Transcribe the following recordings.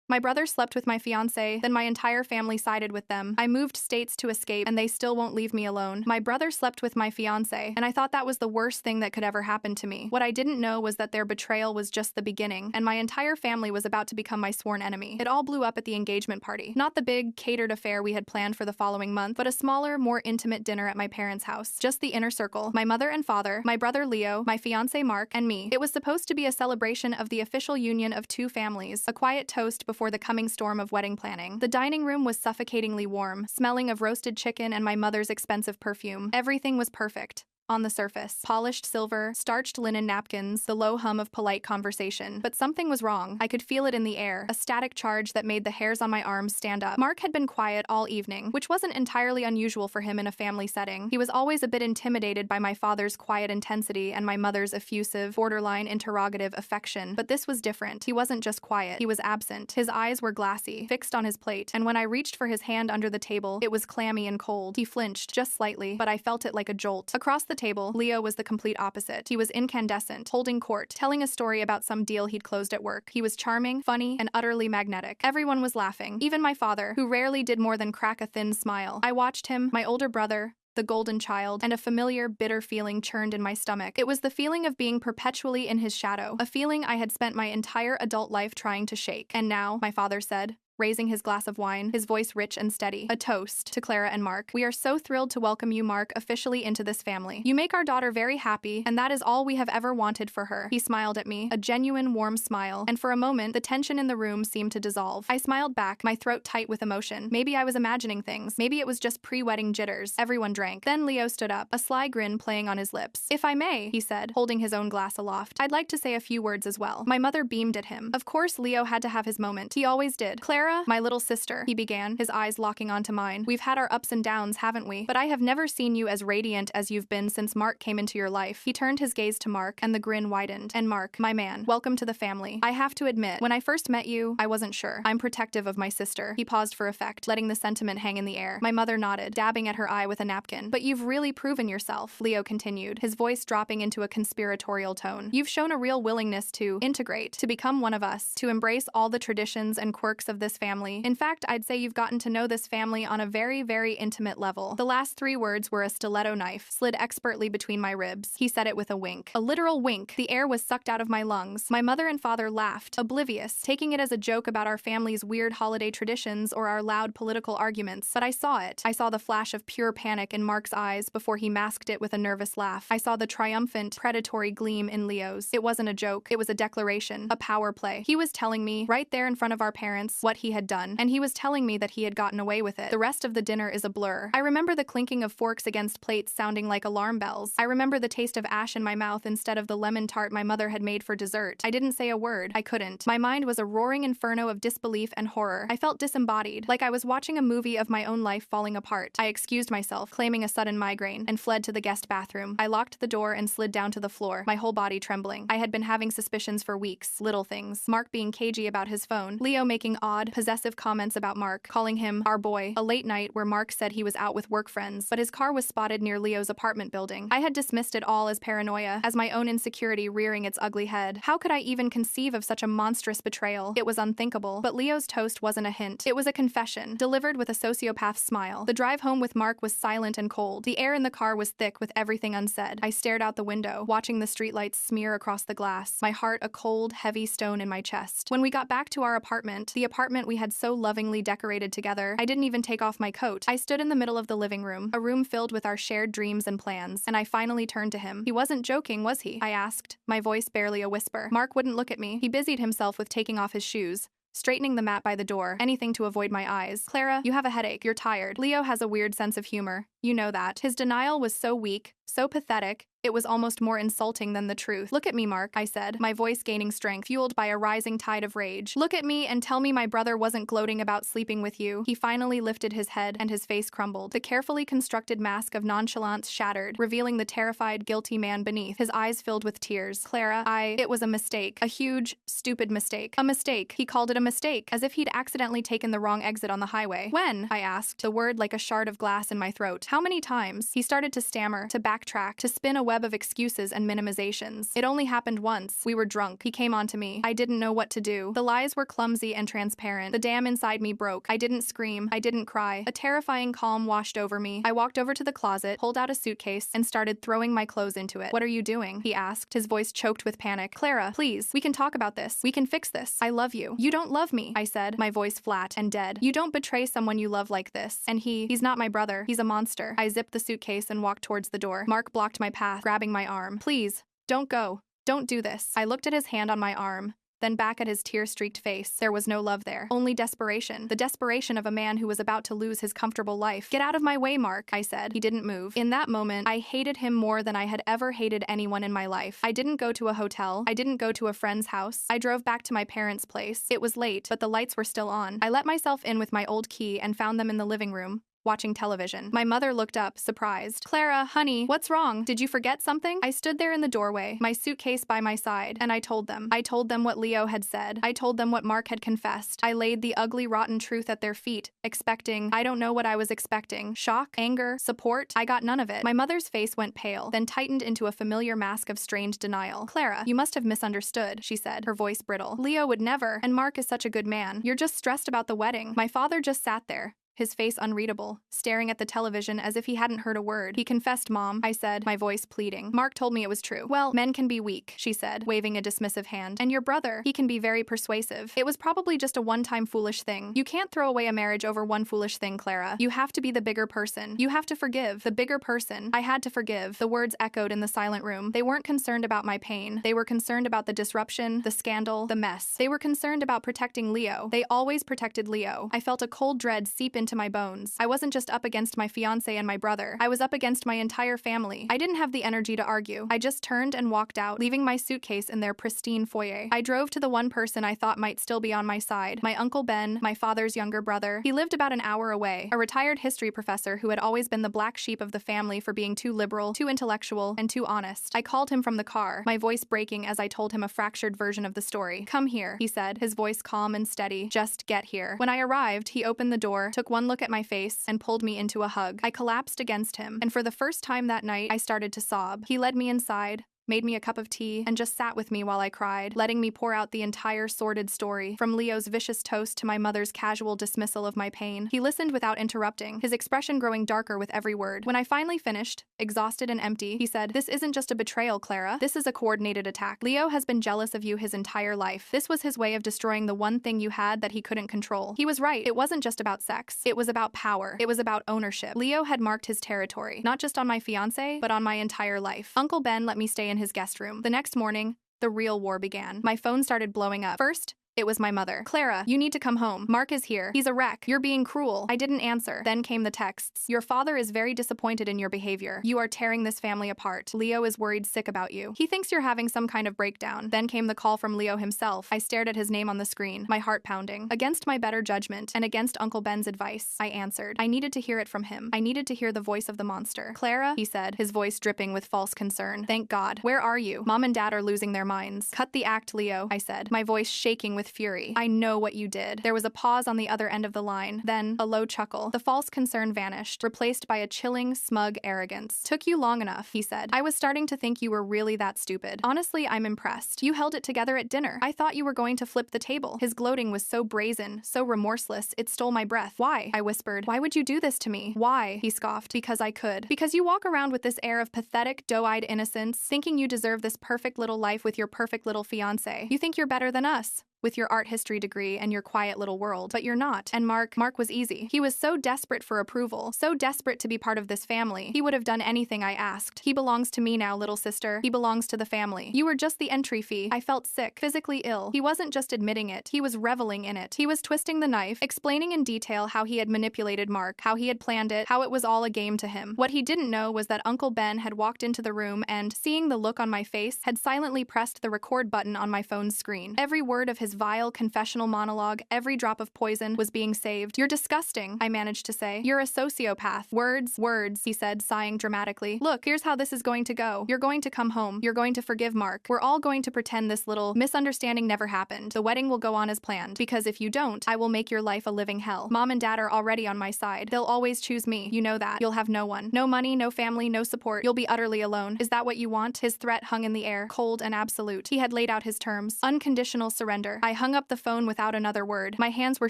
My brother slept with my fiance, then my entire family sided with them. I moved states to escape, and they still won't leave me alone. My brother slept with my fiance, and I thought that was the worst thing that could ever happen to me. What I didn't know was that their betrayal was just the beginning, and my entire family was about to become my sworn enemy. It all blew up at the engagement party. Not the big, catered affair we had planned for the following month, but a smaller, more intimate dinner at my parents' house. Just the inner circle. My mother and father, my brother Leo, my fiance Mark, and me. It was supposed to be a celebration of the official union of two families, a quiet toast before the coming storm of wedding planning. The dining room was suffocatingly warm, smelling of roasted chicken and my mother's expensive perfume. Everything was perfect. On the surface, polished silver, starched linen napkins, the low hum of polite conversation. But something was wrong. I could feel it in the air, a static charge that made the hairs on my arms stand up. Mark had been quiet all evening, which wasn't entirely unusual for him in a family setting. He was always a bit intimidated by my father's quiet intensity and my mother's effusive, borderline interrogative affection. But this was different. He wasn't just quiet, he was absent. His eyes were glassy, fixed on his plate, and when I reached for his hand under the table, it was clammy and cold. He flinched, just slightly, but I felt it like a jolt. Across the table, Leo was the complete opposite. He was incandescent, holding court, telling a story about some deal he'd closed at work. He was charming, funny, and utterly magnetic. Everyone was laughing, even my father, who rarely did more than crack a thin smile. I watched him, my older brother, the golden child, and a familiar, bitter feeling churned in my stomach. It was the feeling of being perpetually in his shadow, a feeling I had spent my entire adult life trying to shake. And now, my father said, raising his glass of wine, his voice rich and steady. A toast to Clara and Mark. We are so thrilled to welcome you, Mark, officially into this family. You make our daughter very happy, and that is all we have ever wanted for her. He smiled at me, a genuine, warm smile, and for a moment, the tension in the room seemed to dissolve. I smiled back, my throat tight with emotion. Maybe I was imagining things. Maybe it was just pre-wedding jitters. Everyone drank. Then Leo stood up, a sly grin playing on his lips. If I may, he said, holding his own glass aloft, I'd like to say a few words as well. My mother beamed at him. Of course, Leo had to have his moment. He always did. Clara, my little sister, he began, his eyes locking onto mine. We've had our ups and downs, haven't we? But I have never seen you as radiant as you've been since Mark came into your life. He turned his gaze to Mark, and the grin widened. And Mark, my man, welcome to the family. I have to admit, when I first met you, I wasn't sure. I'm protective of my sister. He paused for effect, letting the sentiment hang in the air. My mother nodded, dabbing at her eye with a napkin. But you've really proven yourself, Leo continued, his voice dropping into a conspiratorial tone. You've shown a real willingness to integrate, to become one of us, to embrace all the traditions and quirks of this family. In fact, I'd say you've gotten to know this family on a very, very intimate level. The last 3 words were a stiletto knife, slid expertly between my ribs. He said it with a wink. A literal wink. The air was sucked out of my lungs. My mother and father laughed, oblivious, taking it as a joke about our family's weird holiday traditions or our loud political arguments. But I saw it. I saw the flash of pure panic in Mark's eyes before he masked it with a nervous laugh. I saw the triumphant, predatory gleam in Leo's. It wasn't a joke. It was a declaration, a power play. He was telling me, right there in front of our parents, what he had done. And he was telling me that he had gotten away with it. The rest of the dinner is a blur. I remember the clinking of forks against plates sounding like alarm bells. I remember the taste of ash in my mouth instead of the lemon tart my mother had made for dessert. I didn't say a word. I couldn't. My mind was a roaring inferno of disbelief and horror. I felt disembodied, like I was watching a movie of my own life falling apart. I excused myself, claiming a sudden migraine, and fled to the guest bathroom. I locked the door and slid down to the floor, my whole body trembling. I had been having suspicions for weeks. Little things. Mark being cagey about his phone. Leo making odd, possessive comments about Mark, calling him our boy. A late night where Mark said he was out with work friends, but his car was spotted near Leo's apartment building. I had dismissed it all as paranoia, as my own insecurity rearing its ugly head. How could I even conceive of such a monstrous betrayal? It was unthinkable. But Leo's toast wasn't a hint. It was a confession, delivered with a sociopath's smile. The drive home with Mark was silent and cold. The air in the car was thick with everything unsaid. I stared out the window, watching the streetlights smear across the glass, my heart a cold, heavy stone in my chest. When we got back to our apartment, the apartment we had so lovingly decorated together, I didn't even take off my coat. I stood in the middle of the living room, a room filled with our shared dreams and plans, and I finally turned to him. He wasn't joking, was he? I asked, my voice barely a whisper. Mark wouldn't look at me. He busied himself with taking off his shoes, straightening the mat by the door, anything to avoid my eyes. Clara, you have a headache. You're tired. Leo has a weird sense of humor. You know that. His denial was so weak, so pathetic, it was almost more insulting than the truth. Look at me, Mark, I said, my voice gaining strength, fueled by a rising tide of rage. Look at me and tell me my brother wasn't gloating about sleeping with you. He finally lifted his head and his face crumbled. The carefully constructed mask of nonchalance shattered, revealing the terrified, guilty man beneath, his eyes filled with tears. Clara, it was a mistake. A huge, stupid mistake. A mistake. He called it a mistake, as if he'd accidentally taken the wrong exit on the highway. When? I asked, the word like a shard of glass in my throat. How many times? He started to stammer, to backtrack, to spin away web of excuses and minimizations. It only happened once. We were drunk. He came onto me. I didn't know what to do. The lies were clumsy and transparent. The dam inside me broke. I didn't scream. I didn't cry. A terrifying calm washed over me. I walked over to the closet, pulled out a suitcase, and started throwing my clothes into it. "What are you doing?" he asked, his voice choked with panic. "Clara, please. We can talk about this. We can fix this. I love you." "You don't love me," I said, my voice flat and dead. "You don't betray someone you love like this. And he's not my brother. He's a monster." I zipped the suitcase and walked towards the door. Mark blocked my path, grabbing my arm. "Please, don't go. Don't do this." I looked at his hand on my arm, then back at his tear-streaked face. There was no love there, only desperation. The desperation of a man who was about to lose his comfortable life. "Get out of my way, Mark," I said. He didn't move. In that moment, I hated him more than I had ever hated anyone in my life. I didn't go to a hotel. I didn't go to a friend's house. I drove back to my parents' place. It was late, but the lights were still on. I let myself in with my old key and found them in the living room, watching television. My mother looked up, surprised. "Clara, honey, what's wrong? Did you forget something?" I stood there in the doorway, my suitcase by my side, and I told them. I told them what Leo had said. I told them what Mark had confessed. I laid the ugly, rotten truth at their feet, expecting, I don't know what I was expecting. Shock, anger, support. I got none of it. My mother's face went pale, then tightened into a familiar mask of strained denial. "Clara, you must have misunderstood," she said, her voice brittle. "Leo would never, and Mark is such a good man. You're just stressed about the wedding." My father just sat there, his face unreadable, staring at the television as if he hadn't heard a word. "He confessed, Mom," I said, my voice pleading. "Mark told me it was true." "Well, men can be weak," she said, waving a dismissive hand. "And your brother, he can be very persuasive. It was probably just a one-time foolish thing. You can't throw away a marriage over one foolish thing, Clara. You have to be the bigger person. You have to forgive. The bigger person." I had to forgive. The words echoed in the silent room. They weren't concerned about my pain. They were concerned about the disruption, the scandal, the mess. They were concerned about protecting Leo. They always protected Leo. I felt a cold dread seep into my bones. I wasn't just up against my fiance and my brother. I was up against my entire family. I didn't have the energy to argue. I just turned and walked out, leaving my suitcase in their pristine foyer. I drove to the one person I thought might still be on my side, my Uncle Ben, my father's younger brother. He lived about an hour away, a retired history professor who had always been the black sheep of the family for being too liberal, too intellectual, and too honest. I called him from the car, my voice breaking as I told him a fractured version of the story. "Come here," he said, his voice calm and steady. "Just get here." When I arrived, he opened the door, took one look at my face, and pulled me into a hug. I collapsed against him, and for the first time that night, I started to sob. He led me inside, made me a cup of tea, and just sat with me while I cried, letting me pour out the entire sordid story, from Leo's vicious toast to my mother's casual dismissal of my pain. He listened without interrupting, his expression growing darker with every word. When I finally finished, exhausted and empty, he said, "This isn't just a betrayal, Clara. This is a coordinated attack. Leo has been jealous of you his entire life. This was his way of destroying the one thing you had that he couldn't control." He was right. It wasn't just about sex. It was about power. It was about ownership. Leo had marked his territory, not just on my fiance, but on my entire life. Uncle Ben let me stay in his guest room. The next morning, the real war began. My phone started blowing up. First, it was my mother. "Clara, you need to come home. Mark is here. He's a wreck. You're being cruel." I didn't answer. Then came the texts. "Your father is very disappointed in your behavior. You are tearing this family apart. Leo is worried sick about you. He thinks you're having some kind of breakdown." Then came the call from Leo himself. I stared at his name on the screen, my heart pounding. Against my better judgment, and against Uncle Ben's advice, I answered. I needed to hear it from him. I needed to hear the voice of the monster. "Clara," he said, his voice dripping with false concern. "Thank God. Where are you? Mom and Dad are losing their minds." "Cut the act, Leo," I said, my voice shaking with fury. "I know what you did." There was a pause on the other end of the line, then a low chuckle. The false concern vanished, replaced by a chilling, smug arrogance. "Took you long enough," he said. "I was starting to think you were really that stupid. Honestly, I'm impressed. You held it together at dinner. I thought you were going to flip the table." His gloating was so brazen, so remorseless, it stole my breath. "Why?" I whispered. "Why would you do this to me?" "Why?" he scoffed. "Because I could. Because you walk around with this air of pathetic, doe-eyed innocence, thinking you deserve this perfect little life with your perfect little fiance. You think you're better than us, with your art history degree and your quiet little world. But you're not." And Mark was easy. He was so desperate for approval, so desperate to be part of this family. He would have done anything I asked. "He belongs to me now, little sister. He belongs to the family. You were just the entry fee." I felt sick, physically ill. He wasn't just admitting it, he was reveling in it. He was twisting the knife, explaining in detail how he had manipulated Mark, how he had planned it, how it was all a game to him. What he didn't know was that Uncle Ben had walked into the room and, seeing the look on my face, had silently pressed the record button on my phone's screen. Every word of his his vile confessional monologue, every drop of poison was being saved. "You're disgusting," I managed to say. "You're a sociopath." Words, he said, sighing dramatically. "Look, here's how this is going to go. You're going to come home. You're going to forgive Mark. We're all going to pretend this little misunderstanding never happened. The wedding will go on as planned, because if you don't, I will make your life a living hell. Mom and Dad are already on my side. They'll always choose me. You know that. You'll have no one. No money, no family, no support. You'll be utterly alone. Is that what you want?" His threat hung in the air, cold and absolute. He had laid out his terms. Unconditional surrender. I hung up the phone without another word. My hands were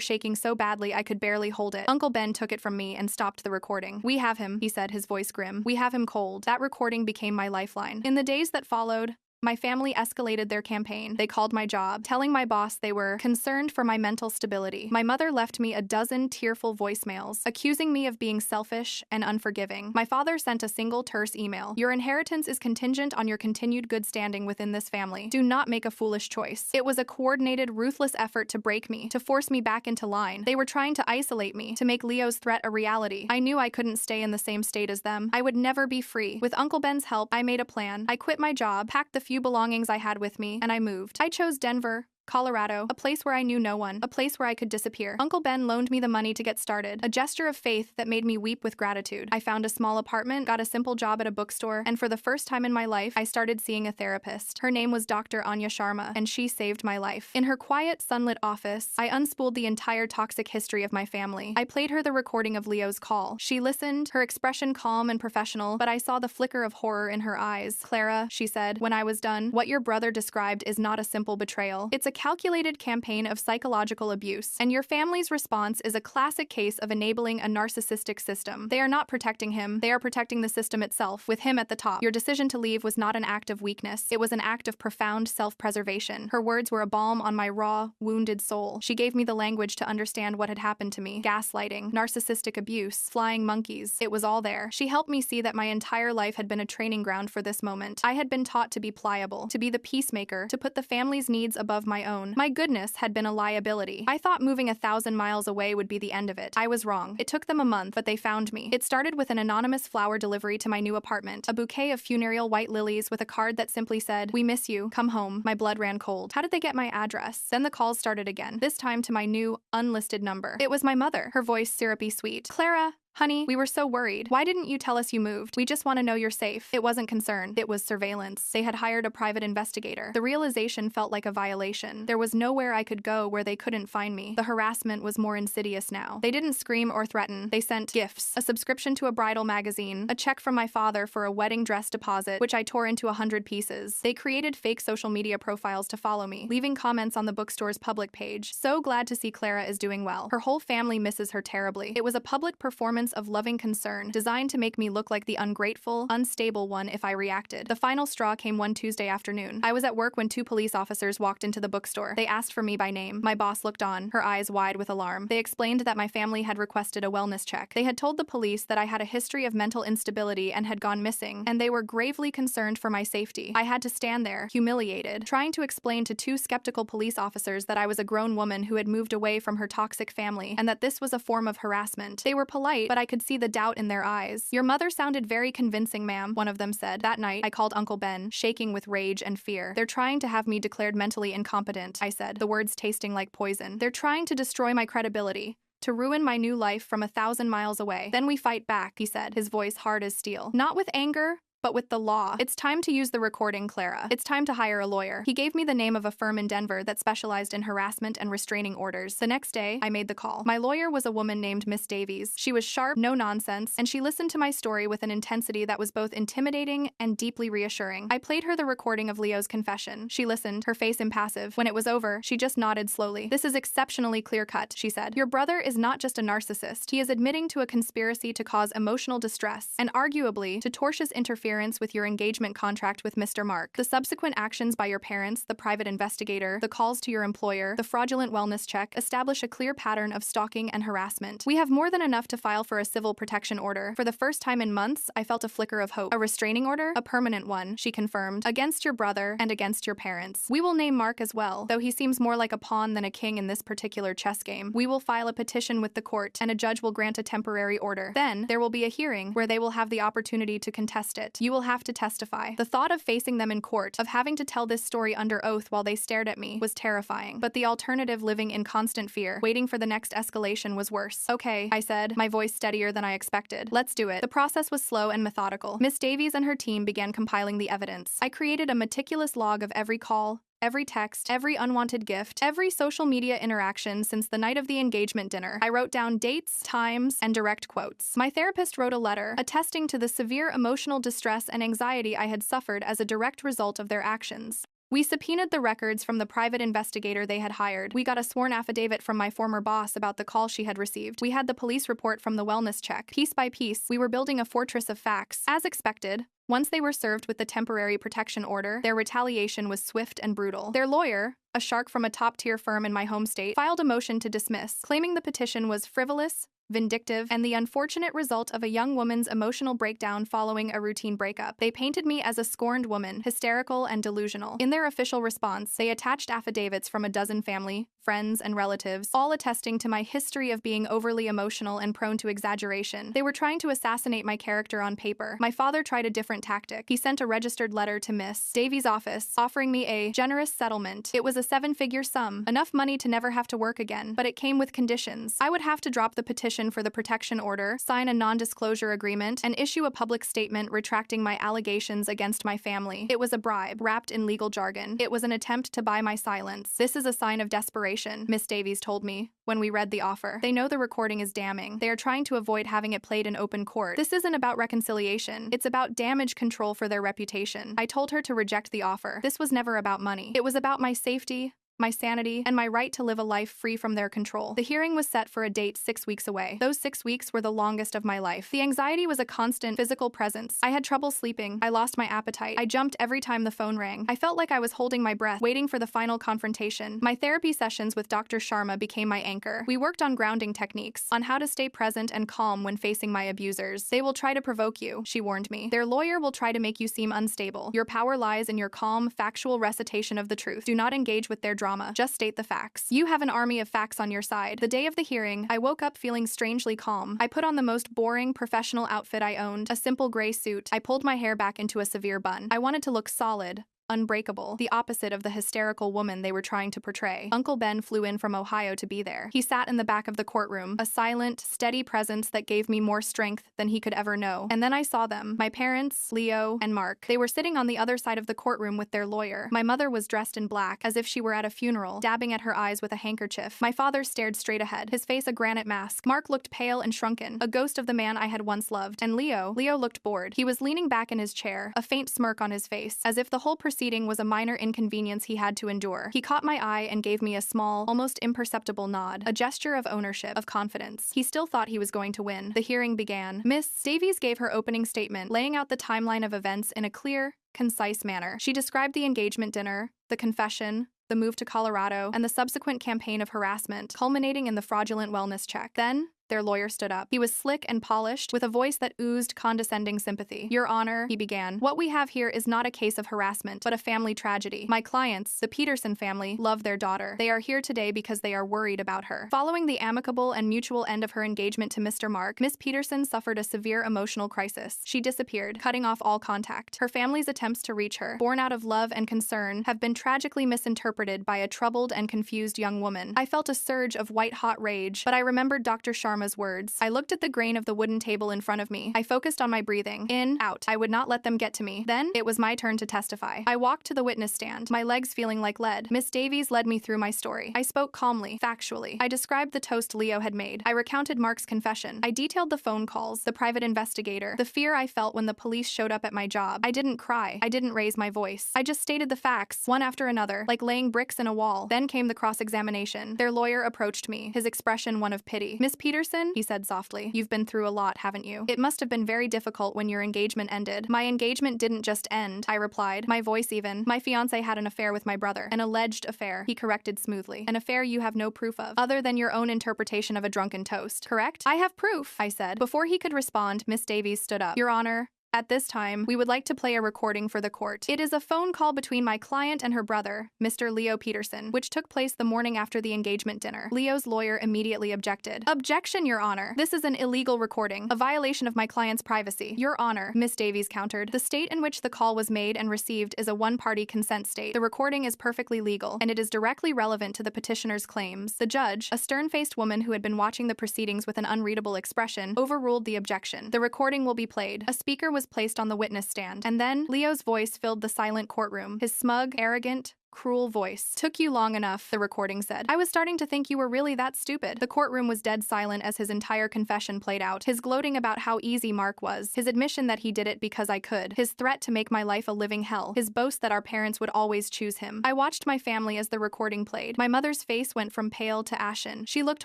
shaking so badly I could barely hold it. Uncle Ben took it from me and stopped the recording. "We have him," he said, his voice grim. "We have him cold." That recording became my lifeline. In the days that followed, my family escalated their campaign. They called my job, telling my boss they were concerned for my mental stability. My mother left me a dozen tearful voicemails, accusing me of being selfish and unforgiving. My father sent a single terse email. "Your inheritance is contingent on your continued good standing within this family. Do not make a foolish choice." It was a coordinated, ruthless effort to break me, to force me back into line. They were trying to isolate me, to make Leo's threat a reality. I knew I couldn't stay in the same state as them. I would never be free. With Uncle Ben's help, I made a plan. I quit my job, packed the few belongings I had with me, and I moved. I chose Denver, Colorado, a place where I knew no one, a place where I could disappear. Uncle Ben loaned me the money to get started, a gesture of faith that made me weep with gratitude. I found a small apartment, got a simple job at a bookstore, and for the first time in my life, I started seeing a therapist. Her name was Dr. Anya Sharma, and she saved my life. In her quiet, sunlit office, I unspooled the entire toxic history of my family. I played her the recording of Leo's call. She listened, her expression calm and professional, but I saw the flicker of horror in her eyes. "Clara," she said, when I was done, "what your brother described is not a simple betrayal. It's a calculated campaign of psychological abuse, and your family's response is a classic case of enabling a narcissistic system. They are not protecting him, they are protecting the system itself, with him at the top. Your decision to leave was not an act of weakness, it was an act of profound self-preservation." Her words were a balm on my raw, wounded soul. She gave me the language to understand what had happened to me. Gaslighting, narcissistic abuse, flying monkeys. It was all there. She helped me see that my entire life had been a training ground for this moment. I had been taught to be pliable, to be the peacemaker, to put the family's needs above my own. My goodness had been a liability. I thought moving 1,000 miles away would be the end of it. I was wrong. It took them a month, but they found me. It started with an anonymous flower delivery to my new apartment, a bouquet of funereal white lilies with a card that simply said, "We miss you. Come home." My blood ran cold. How did they get my address? Then the calls started again, this time to my new, unlisted number. It was my mother, her voice syrupy sweet. "Clara, honey, we were so worried. Why didn't you tell us you moved? We just want to know you're safe." It wasn't concern. It was surveillance. They had hired a private investigator. The realization felt like a violation. There was nowhere I could go where they couldn't find me. The harassment was more insidious now. They didn't scream or threaten. They sent gifts, a subscription to a bridal magazine, a check from my father for a wedding dress deposit, which I tore into 100 pieces. They created fake social media profiles to follow me, leaving comments on the bookstore's public page. "So glad to see Clara is doing well. Her whole family misses her terribly." It was a public performance of loving concern, designed to make me look like the ungrateful, unstable one if I reacted. The final straw came one Tuesday afternoon. I was at work when 2 police officers walked into the bookstore. They asked for me by name. My boss looked on, her eyes wide with alarm. They explained that my family had requested a wellness check. They had told the police that I had a history of mental instability and had gone missing, and they were gravely concerned for my safety. I had to stand there, humiliated, trying to explain to 2 skeptical police officers that I was a grown woman who had moved away from her toxic family, and that this was a form of harassment. They were polite, but I could see the doubt in their eyes. "Your mother sounded very convincing, ma'am," one of them said. That night, I called Uncle Ben, shaking with rage and fear. "They're trying to have me declared mentally incompetent," I said, the words tasting like poison. "They're trying to destroy my credibility, to ruin my new life from 1,000 miles away. Then we fight back," he said, his voice hard as steel. "Not with anger, but with the law. It's time to use the recording, Clara. It's time to hire a lawyer." He gave me the name of a firm in Denver that specialized in harassment and restraining orders. The next day, I made the call. My lawyer was a woman named Miss Davies. She was sharp, no nonsense, and she listened to my story with an intensity that was both intimidating and deeply reassuring. I played her the recording of Leo's confession. She listened, her face impassive. When it was over, she just nodded slowly. "This is exceptionally clear-cut," she said. "Your brother is not just a narcissist. He is admitting to a conspiracy to cause emotional distress, and arguably, to tortious interference with your engagement contract with Mr. Mark. The subsequent actions by your parents, the private investigator, the calls to your employer, the fraudulent wellness check, establish a clear pattern of stalking and harassment. We have more than enough to file for a civil protection order." For the first time in months, I felt a flicker of hope. "A restraining order? A permanent one," she confirmed, "against your brother and against your parents. We will name Mark as well, though he seems more like a pawn than a king in this particular chess game. We will file a petition with the court, and a judge will grant a temporary order. Then, there will be a hearing where they will have the opportunity to contest it. You will have to testify. The thought of facing them in court, of having to tell this story under oath while they stared at me, was terrifying. But the alternative, living in constant fear, waiting for the next escalation, was worse. Okay, I said, my voice steadier than I expected. Let's do it. The process was slow and methodical. Miss Davies and her team began compiling the evidence. I created a meticulous log of every call, every text, every unwanted gift, every social media interaction since the night of the engagement dinner. I wrote down dates, times, and direct quotes. My therapist wrote a letter attesting to the severe emotional distress and anxiety I had suffered as a direct result of their actions. We subpoenaed the records from the private investigator they had hired. We got a sworn affidavit from my former boss about the call she had received. We had the police report from the wellness check. Piece by piece, we were building a fortress of facts. As expected, once they were served with the temporary protection order, their retaliation was swift and brutal. Their lawyer, a shark from a top-tier firm in my home state, filed a motion to dismiss, claiming the petition was frivolous, vindictive, and the unfortunate result of a young woman's emotional breakdown following a routine breakup. They painted me as a scorned woman, hysterical and delusional. In their official response, they attached affidavits from a dozen family, friends, and relatives, all attesting to my history of being overly emotional and prone to exaggeration. They were trying to assassinate my character on paper. My father tried a different tactic. He sent a registered letter to Miss Davies' office, offering me a generous settlement. It was a 7-figure sum, enough money to never have to work again, but it came with conditions. I would have to drop the petition for the protection order, sign a non-disclosure agreement, and issue a public statement retracting my allegations against my family. It was a bribe, wrapped in legal jargon. It was an attempt to buy my silence. This is a sign of desperation, Miss Davies told me when we read the offer. They know the recording is damning. They are trying to avoid having it played in open court. This isn't about reconciliation. It's about damage control for their reputation. I told her to reject the offer. This was never about money. It was about my safety, my sanity, and my right to live a life free from their control. The hearing was set for a date 6 weeks away. Those 6 weeks were the longest of my life. The anxiety was a constant physical presence. I had trouble sleeping. I lost my appetite. I jumped every time the phone rang. I felt like I was holding my breath, waiting for the final confrontation. My therapy sessions with Dr. Sharma became my anchor. We worked on grounding techniques, on how to stay present and calm when facing my abusers. They will try to provoke you, she warned me. Their lawyer will try to make you seem unstable. Your power lies in your calm, factual recitation of the truth. Do not engage with their drama. Just state the facts. You have an army of facts on your side. The day of the hearing, I woke up feeling strangely calm. I put on the most boring, professional outfit I owned, a simple gray suit. I pulled my hair back into a severe bun. I wanted to look solid, unbreakable, the opposite of the hysterical woman they were trying to portray. Uncle Ben flew in from Ohio to be there. He sat in the back of the courtroom, a silent, steady presence that gave me more strength than he could ever know. And then I saw them, my parents, Leo, and Mark. They were sitting on the other side of the courtroom with their lawyer. My mother was dressed in black, as if she were at a funeral, dabbing at her eyes with a handkerchief. My father stared straight ahead, his face a granite mask. Mark looked pale and shrunken, a ghost of the man I had once loved. And Leo looked bored. He was leaning back in his chair, a faint smirk on his face, as if the whole proceeding was a minor inconvenience he had to endure. He caught my eye and gave me a small, almost imperceptible nod, a gesture of ownership, of confidence. He still thought he was going to win. The hearing began. Miss Davies gave her opening statement, laying out the timeline of events in a clear, concise manner. She described the engagement dinner, the confession, the move to Colorado, and the subsequent campaign of harassment, culminating in the fraudulent wellness check. Then, their lawyer stood up. He was slick and polished, with a voice that oozed condescending sympathy. Your Honor, he began, what we have here is not a case of harassment, but a family tragedy. My clients, the Peterson family, love their daughter. They are here today because they are worried about her. Following the amicable and mutual end of her engagement to Mr. Mark, Miss Peterson suffered a severe emotional crisis. She disappeared, cutting off all contact. Her family's attempts to reach her, born out of love and concern, have been tragically misinterpreted by a troubled and confused young woman. I felt a surge of white-hot rage, but I remembered Dr. Sharma's words. I looked at the grain of the wooden table in front of me. I focused on my breathing. In, out. I would not let them get to me. Then, it was my turn to testify. I walked to the witness stand, my legs feeling like lead. Miss Davies led me through my story. I spoke calmly, factually. I described the toast Leo had made. I recounted Mark's confession. I detailed the phone calls, the private investigator, the fear I felt when the police showed up at my job. I didn't cry. I didn't raise my voice. I just stated the facts, one after another, like laying bricks in a wall. Then came the cross-examination. Their lawyer approached me, his expression one of pity. Miss Peterson, he said softly, you've been through a lot, haven't you? It must have been very difficult when your engagement ended. My engagement didn't just end, I replied, my voice even. My fiance had an affair with my brother. An alleged affair, he corrected smoothly. An affair you have no proof of, other than your own interpretation of a drunken toast, correct? I have proof, I said. Before he could respond, Miss Davies stood up. Your Honor, At this time, we would like to play a recording for the court. It is a phone call between my client and her brother, Mr. Leo Peterson, which took place the morning after the engagement dinner. Leo's lawyer immediately objected. Objection, Your Honor. This is an illegal recording, a violation of my client's privacy. Your Honor, Miss Davies countered. The state in which the call was made and received is a one-party consent state. The recording is perfectly legal, and it is directly relevant to the petitioner's claims. The judge, a stern-faced woman who had been watching the proceedings with an unreadable expression, overruled the objection. The recording will be played. A speaker was placed on the witness stand, and then Leo's voice filled the silent courtroom. His smug, arrogant, cruel voice. Took you long enough, the recording said. I was starting to think you were really that stupid. The courtroom was dead silent as his entire confession played out. His gloating about how easy Mark was. His admission that he did it because I could. His threat to make my life a living hell. His boast that our parents would always choose him. I watched my family as the recording played. My mother's face went from pale to ashen. She looked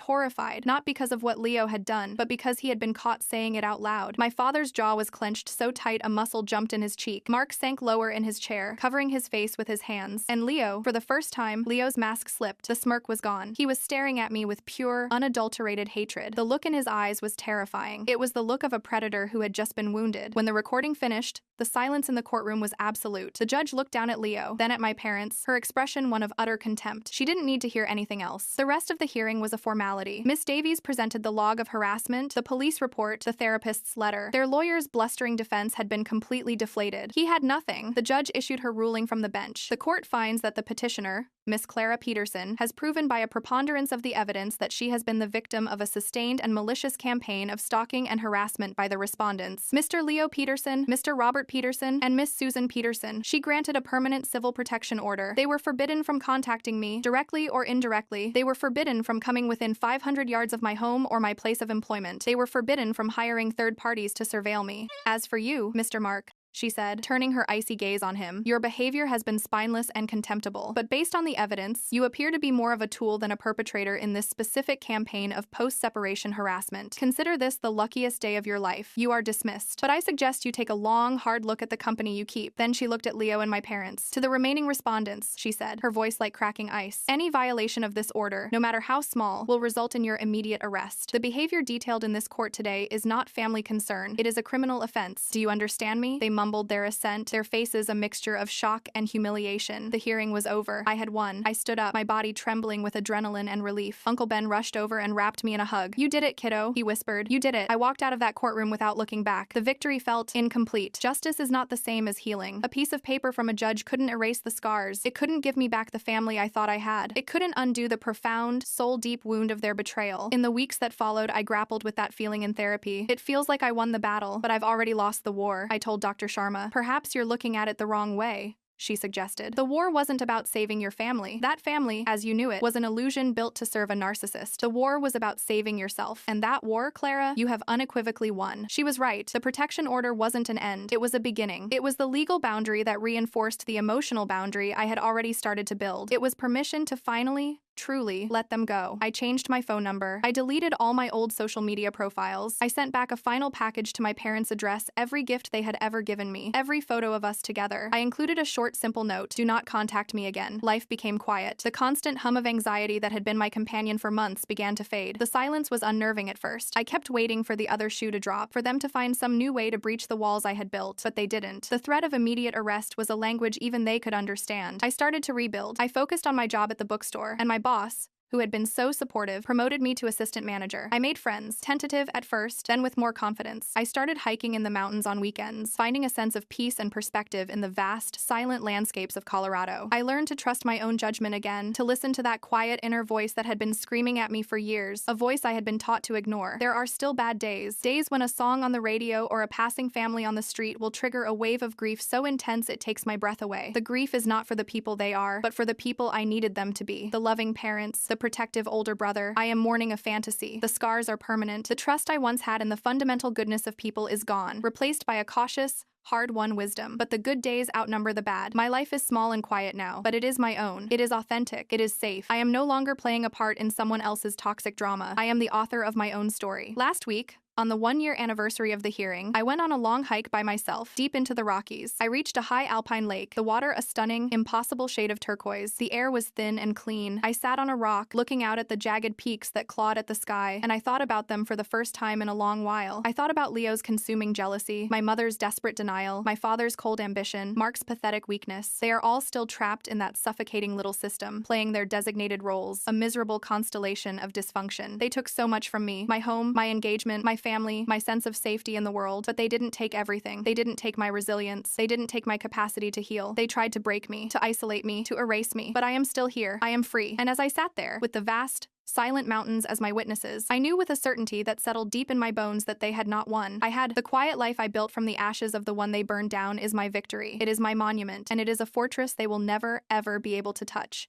horrified, not because of what Leo had done, but because he had been caught saying it out loud. My father's jaw was clenched so tight a muscle jumped in his cheek. Mark sank lower in his chair, covering his face with his hands. And Leo, for the first time, Leo's mask slipped. The smirk was gone. He was staring at me with pure, unadulterated hatred. The look in his eyes was terrifying. It was the look of a predator who had just been wounded. When the recording finished, the silence in the courtroom was absolute. The judge looked down at Leo, then at my parents, her expression one of utter contempt. She didn't need to hear anything else. The rest of the hearing was a formality. Miss Davies presented the log of harassment, the police report, the therapist's letter. Their lawyer's blustering defense had been completely deflated. He had nothing. The judge issued her ruling from the bench. The court finds that the petitioner, Miss Clara Peterson, has proven by a preponderance of the evidence that she has been the victim of a sustained and malicious campaign of stalking and harassment by the respondents, Mr. Leo Peterson, Mr. Robert Peterson, and Miss Susan Peterson. She granted a permanent civil protection order. They were forbidden from contacting me, directly or indirectly. They were forbidden from coming within 500 yards of my home or my place of employment. They were forbidden from hiring third parties to surveil me. As for you, Mr. Mark, she said, turning her icy gaze on him, your behavior has been spineless and contemptible. But based on the evidence, you appear to be more of a tool than a perpetrator in this specific campaign of post-separation harassment. Consider this the luckiest day of your life. You are dismissed. But I suggest you take a long, hard look at the company you keep. Then she looked at Leo and my parents. To the remaining respondents, she said, her voice like cracking ice. Any violation of this order, no matter how small, will result in your immediate arrest. The behavior detailed in this court today is not family concern. It is a criminal offense. Do you understand me? They mumbled their assent, their faces a mixture of shock and humiliation. The hearing was over. I had won. I stood up, my body trembling with adrenaline and relief. Uncle Ben rushed over and wrapped me in a hug. You did it, kiddo, he whispered. You did it. I walked out of that courtroom without looking back. The victory felt incomplete. Justice is not the same as healing. A piece of paper from a judge couldn't erase the scars. It couldn't give me back the family I thought I had. It couldn't undo the profound, soul-deep wound of their betrayal. In the weeks that followed, I grappled with that feeling in therapy. It feels like I won the battle, but I've already lost the war, I told Dr. Sharma. Perhaps you're looking at it the wrong way, she suggested. The war wasn't about saving your family. That family, as you knew it, was an illusion built to serve a narcissist. The war was about saving yourself. And that war, Clara, you have unequivocally won. She was right. The protection order wasn't an end. It was a beginning. It was the legal boundary that reinforced the emotional boundary I had already started to build. It was permission to finally, truly, let them go. I changed my phone number. I deleted all my old social media profiles. I sent back a final package to my parents' address, every gift they had ever given me, every photo of us together. I included a short, simple note, do not contact me again. Life became quiet. The constant hum of anxiety that had been my companion for months began to fade. The silence was unnerving at first. I kept waiting for the other shoe to drop, for them to find some new way to breach the walls I had built, but they didn't. The threat of immediate arrest was a language even they could understand. I started to rebuild. I focused on my job at the bookstore, and my boss, who had been so supportive, promoted me to assistant manager. I made friends, tentative at first, then with more confidence. I started hiking in the mountains on weekends, finding a sense of peace and perspective in the vast, silent landscapes of Colorado. I learned to trust my own judgment again, to listen to that quiet inner voice that had been screaming at me for years, a voice I had been taught to ignore. There are still bad days, days when a song on the radio or a passing family on the street will trigger a wave of grief so intense it takes my breath away. The grief is not for the people they are, but for the people I needed them to be. The loving parents, the protective older brother. I am mourning a fantasy. The scars are permanent. The trust I once had in the fundamental goodness of people is gone, replaced by a cautious, hard-won wisdom. But the good days outnumber the bad. My life is small and quiet now, but it is my own. It is authentic. It is safe. I am no longer playing a part in someone else's toxic drama. I am the author of my own story. Last week, On the 1-year anniversary of the hearing, I went on a long hike by myself, deep into the Rockies. I reached a high alpine lake, the water a stunning, impossible shade of turquoise. The air was thin and clean. I sat on a rock, looking out at the jagged peaks that clawed at the sky, and I thought about them for the first time in a long while. I thought about Leo's consuming jealousy, my mother's desperate denial, my father's cold ambition, Mark's pathetic weakness. They are all still trapped in that suffocating little system, playing their designated roles, a miserable constellation of dysfunction. They took so much from me, my home, my engagement, my family, my sense of safety in the world, but they didn't take everything. They didn't take my resilience. They didn't take my capacity to heal. They tried to break me, to isolate me, to erase me. But I am still here. I am free. And as I sat there, with the vast, silent mountains as my witnesses, I knew with a certainty that settled deep in my bones that they had not won. I had the quiet life I built from the ashes of the one they burned down is my victory. It is my monument, and it is a fortress they will never, ever be able to touch.